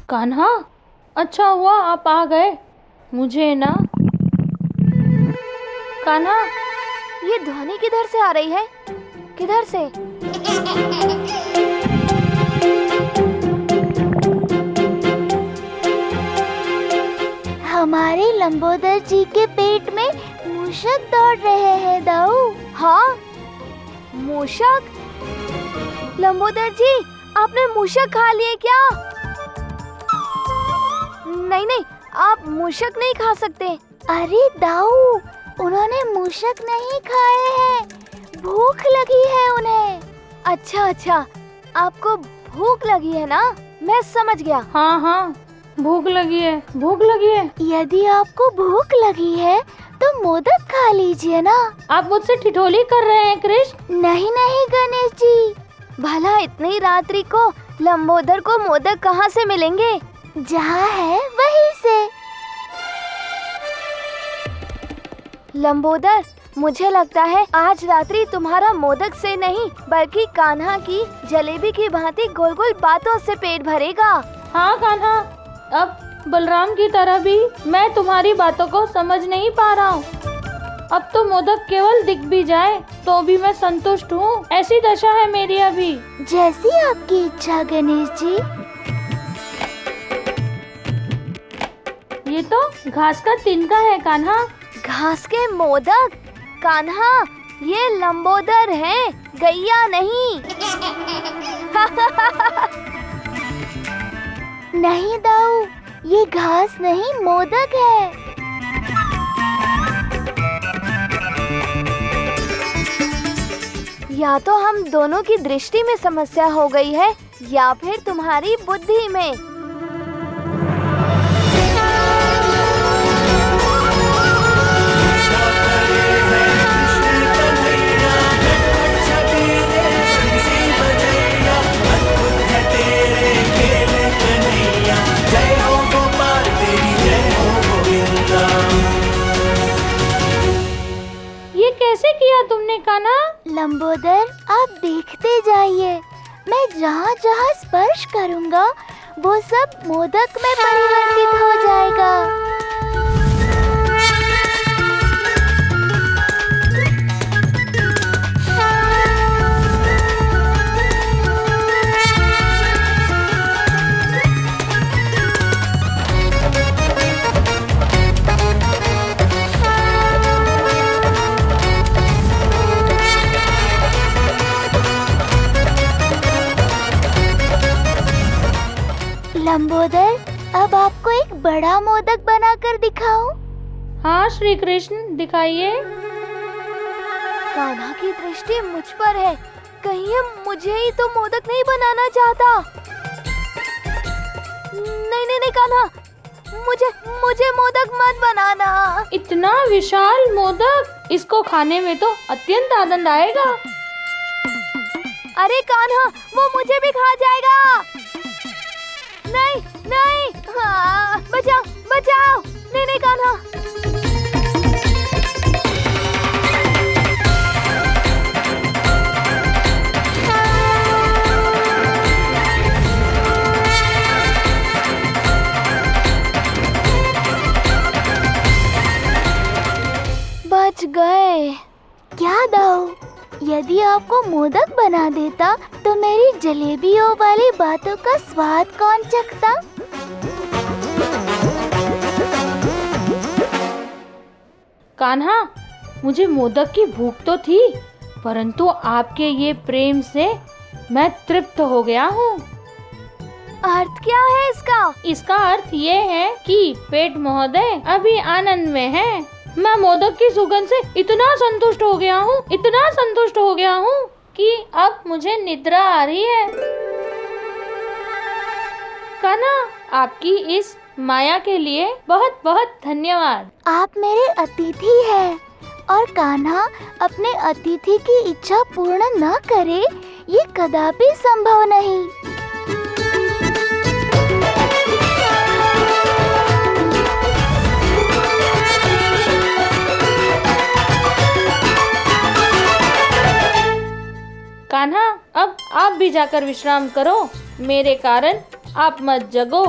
कान्हा, अच्छा हुआ आप आ गए। मुझे ना कान्हा, ये ध्वनि किधर से आ रही है? किधर से? हमारे लंबोदर जी के पेट में मूषक दौड़ रहे हैं दाऊ। हाँ, मूषक? लंबोदर जी, आपने मूषक खा लिए क्या? नहीं नहीं, आप मूषक नहीं खा सकते। अरे दाऊ, उन्होंने मूषक नहीं खाए हैं, भूख लगी है उन्हें। अच्छा अच्छा, आपको भूख लगी है ना, मैं समझ गया। हाँ हाँ, भूख लगी है, भूख लगी है। यदि आपको भूख लगी है तो मोदक खा लीजिए ना। आप मुझसे ठिठोली कर रहे हैं कृष्ण? नहीं नहीं गणेश जी, भला इतनी रात्रि को लंबोदर को मोदक कहाँ से मिलेंगे? जहाँ है वहीं से। लंबोदर, मुझे लगता है आज रात्रि तुम्हारा मोदक से नहीं बल्कि कान्हा की जलेबी की भांति गोल गोल बातों से पेट भरेगा। हाँ कान्हा, अब बलराम की तरह भी मैं तुम्हारी बातों को समझ नहीं पा रहा हूँ। अब तो मोदक केवल दिख भी जाए तो भी मैं संतुष्ट हूँ, ऐसी दशा है मेरी अभी। जैसी आपकी इच्छा गणेश जी। ये तो घास का तिनका है कान्हा। घास के मोदक? कान्हा, ये लंबोदर हैं, गैया नहीं। नहीं दाऊ, ये घास नहीं मोदक है। या तो हम दोनों की दृष्टि में समस्या हो गई है या फिर तुम्हारी बुद्धि में। कैसे किया तुमने कान्हा? लंबोदर, आप देखते जाइए, मैं जहाँ जहाँ स्पर्श करूँगा वो सब मोदक में परिवर्तित हो जाएगा। लंबोदर, अब आपको एक बड़ा मोदक बनाकर दिखाऊं? हाँ श्री कृष्ण, दिखाइए। कान्हा की दृष्टि मुझ पर है, कहीं ये मुझे ही तो मोदक नहीं बनाना चाहता। नहीं नहीं नहीं कान्हा, मुझे मोदक मत बनाना। इतना विशाल मोदक, इसको खाने में तो अत्यंत आनंद आएगा। अरे कान्हा, वो मुझे भी खा जाएगा। नहीं नहीं, हाँ, बचाओ बचाओ। नहीं नहीं कान्हा। बच गए। क्या दाऊ, यदि आपको मोदक बना देता तो मेरी जलेबियों वाली बातों का स्वाद कौन चखता? कान्हा, मुझे मोदक की भूख तो थी, परंतु आपके ये प्रेम से मैं तृप्त हो गया हूँ। अर्थ क्या है इसका? इसका अर्थ ये है कि पेट महोदय अभी आनंद में है। मैं मोदक की सुगंध से इतना संतुष्ट हो गया हूँ, इतना संतुष्ट हो गया हूँ कि अब मुझे निद्रा आ रही है। कान्हा, आपकी इस माया के लिए बहुत बहुत धन्यवाद। आप मेरे अतिथि हैं और कान्हा अपने अतिथि की इच्छा पूर्ण न करे, ये कदापि संभव नहीं। कान्हा, अब आप भी जाकर विश्राम करो, मेरे कारण आप मत जगो।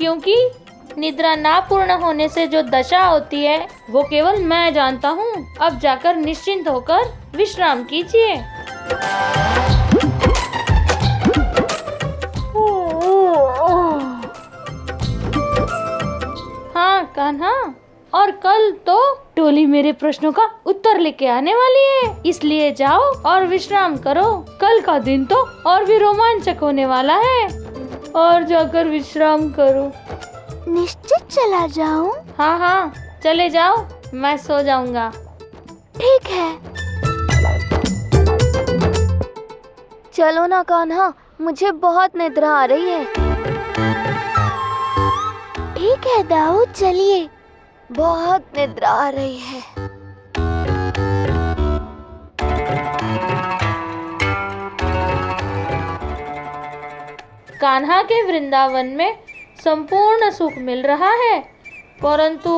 क्योंकि निद्रा ना पूर्ण होने से जो दशा होती है वो केवल मैं जानता हूँ। अब जाकर निश्चिंत होकर विश्राम कीजिए। हाँ कान्हा, और कल तो टोली मेरे प्रश्नों का उत्तर लेके आने वाली है, इसलिए जाओ और विश्राम करो। कल का दिन तो और भी रोमांचक होने वाला है, और जाकर विश्राम करो। निश्चित चला जाऊं? हाँ हाँ चले जाओ, मैं सो जाऊंगा। ठीक है। चलो ना कान्हा, मुझे बहुत निद्रा आ रही है। ठीक है दाऊद, चलिए। बहुत निद्रा आ रही है। कान्हा के वृंदावन में संपूर्ण सुख मिल रहा है, परंतु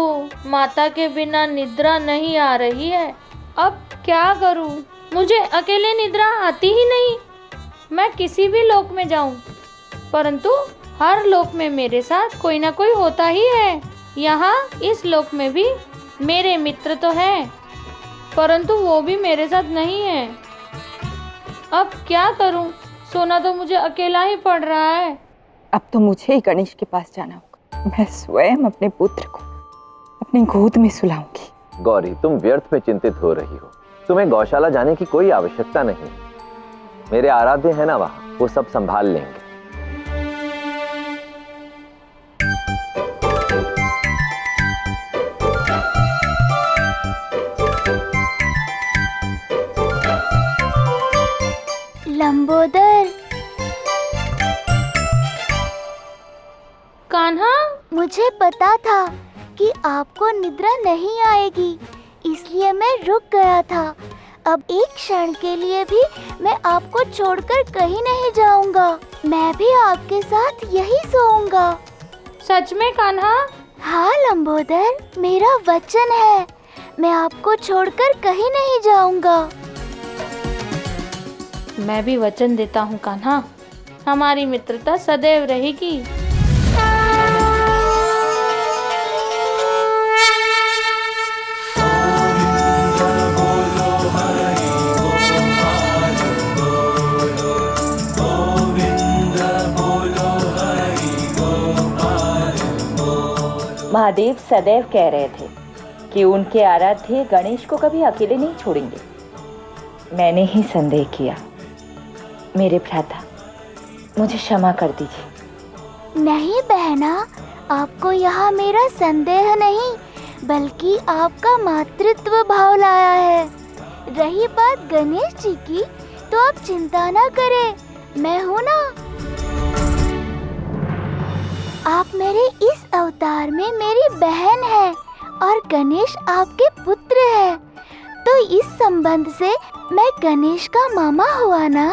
माता के बिना निद्रा नहीं आ रही है। अब क्या करूं? मुझे अकेले निद्रा आती ही नहीं। मैं किसी भी लोक में जाऊं, परंतु हर लोक में मेरे साथ कोई ना कोई होता ही है। यहाँ इस लोक में भी मेरे मित्र तो हैं, परंतु वो भी मेरे साथ नहीं है। अब क्या करूं? सोना तो मुझे अकेला ही पड़ रहा है। अब तो मुझे ही गणेश के पास जाना होगा। मैं स्वयं अपने पुत्र को अपनी गोद में सुलाऊंगी। गौरी, तुम व्यर्थ में चिंतित हो रही हो। तुम्हें गौशाला जाने की कोई आवश्यकता नहीं। मेरे आराध्य है ना वहाँ, वो सब संभाल लेंगे। लंबोदर, कान्हा, मुझे पता था कि आपको निद्रा नहीं आएगी, इसलिए मैं रुक गया था। अब एक क्षण के लिए भी मैं आपको छोड़कर कहीं नहीं जाऊंगा। मैं भी आपके साथ यही सोऊंगा। सच में कान्हा? हाँ लंबोदर, मेरा वचन है, मैं आपको छोड़कर कहीं नहीं जाऊंगा। मैं भी वचन देता हूँ कान्हा, हमारी मित्रता सदैव रहेगी। महादेव सदैव कह रहे थे कि उनके आराध्य गणेश को कभी अकेले नहीं छोड़ेंगे। मैंने ही संदेह किया। मेरे भ्राता, मुझे क्षमा कर दीजिए। नहीं बहना, आपको यहाँ मेरा संदेह नहीं, बल्कि आपका मातृत्व भाव लाया है। रही बात गणेश जी की, तो आप चिंता ना करें, मैं हूँ ना। आप मेरे इस अवतार में मेरी बहन है और गणेश आपके पुत्र है, तो इस संबंध से मैं गणेश का मामा हुआ ना।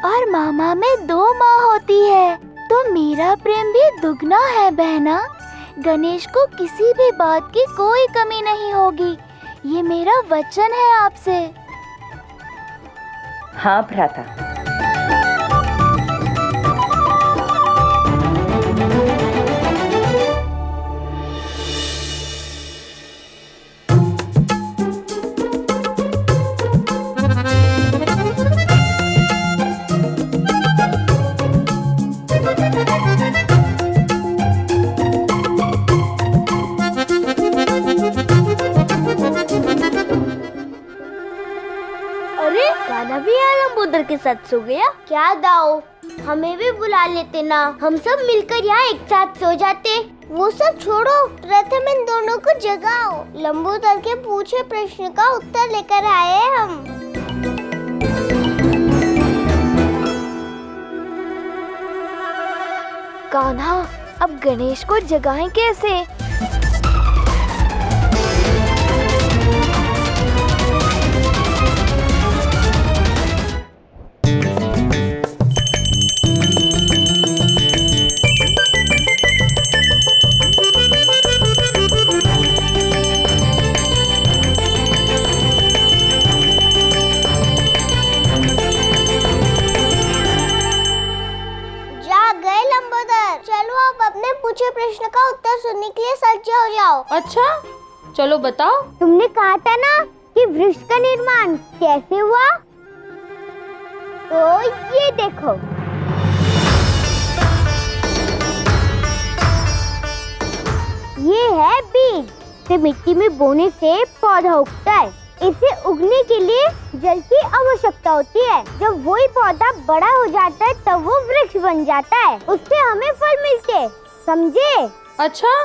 और मामा में 2 माँ होती है, तो मेरा प्रेम भी दुगना है बहना। गणेश को किसी भी बात की कोई कमी नहीं होगी, ये मेरा वचन है आपसे। हाँ भ्राता। लंबोदर के साथ सो गया क्या? दाओ, हमें भी बुला लेते ना, हम सब मिलकर यहाँ एक साथ सो जाते। वो सब छोड़ो, प्रथम इन दोनों को जगाओ। लंबोदर के पूछे प्रश्न का उत्तर लेकर आए हैं हम। कान्हा, अब गणेश को जगाएं कैसे? चलो बताओ। तुमने कहा था ना कि वृक्ष का निर्माण कैसे हुआ? तो ये देखो, ये है बीज। इसे मिट्टी में बोने से पौधा उगता है। इसे उगने के लिए जल की आवश्यकता होती है। जब वही पौधा बड़ा हो जाता है तब वो वृक्ष बन जाता है। उससे हमें फल मिलते हैं, समझे? अच्छा,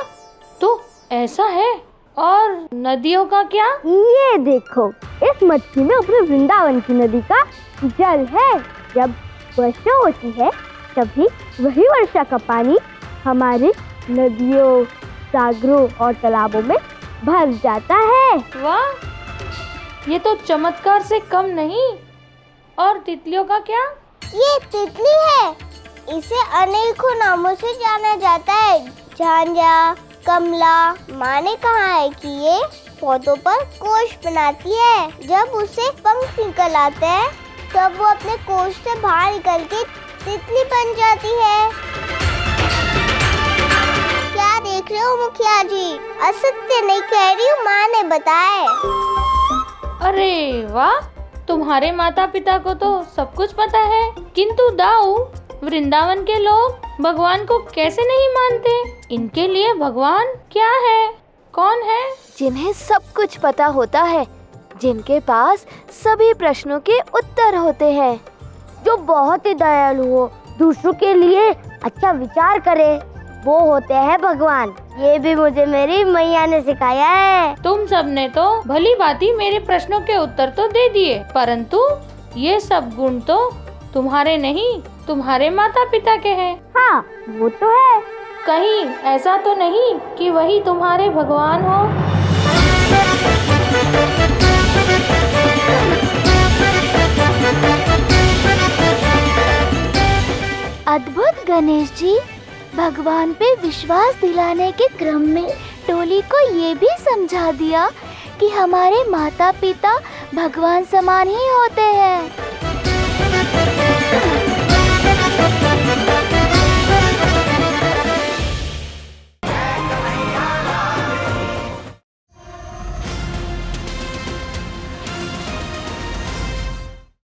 तो ऐसा है। और नदियों का क्या? ये देखो, इस मटकी में अपने वृंदावन की नदी का जल है। जब वर्षा होती है तभी वही वर्षा का पानी हमारी नदियों, सागरों और तालाबों में भर जाता है। वाह, ये तो चमत्कार से कम नहीं। और तितलियों का क्या? ये तितली है। इसे अनेकों नामों से जाना जाता है। झांझा, कमला। माँ ने कहा है कि ये पौधों पर कोश बनाती है। जब उसे पंख निकल आते हैं तब वो अपने कोश से बाहर निकल के तितली बन जाती है। क्या देख रहे हो मुखिया जी? असत्य नहीं कह रही हूँ, माँ ने बताया। अरे वाह, तुम्हारे माता पिता को तो सब कुछ पता है। किंतु दाऊ, वृंदावन के लोग भगवान को कैसे नहीं मानते? इनके लिए भगवान क्या है, कौन है? जिन्हें सब कुछ पता होता है, जिनके पास सभी प्रश्नों के उत्तर होते हैं, जो बहुत ही दयालु हो, दूसरों के लिए अच्छा विचार करे, वो होते हैं भगवान। ये भी मुझे मेरी मैया ने सिखाया है। तुम सब ने तो भली भांति मेरे प्रश्नों के उत्तर तो दे दिए, परंतु ये सब गुण तो तुम्हारे नहीं, तुम्हारे माता पिता के हैं। हाँ, वो तो है। कहीं ऐसा तो नहीं कि वही तुम्हारे भगवान हो? अद्भुत गणेश जी, भगवान पे विश्वास दिलाने के क्रम में टोली को ये भी समझा दिया कि हमारे माता पिता भगवान समान ही होते हैं।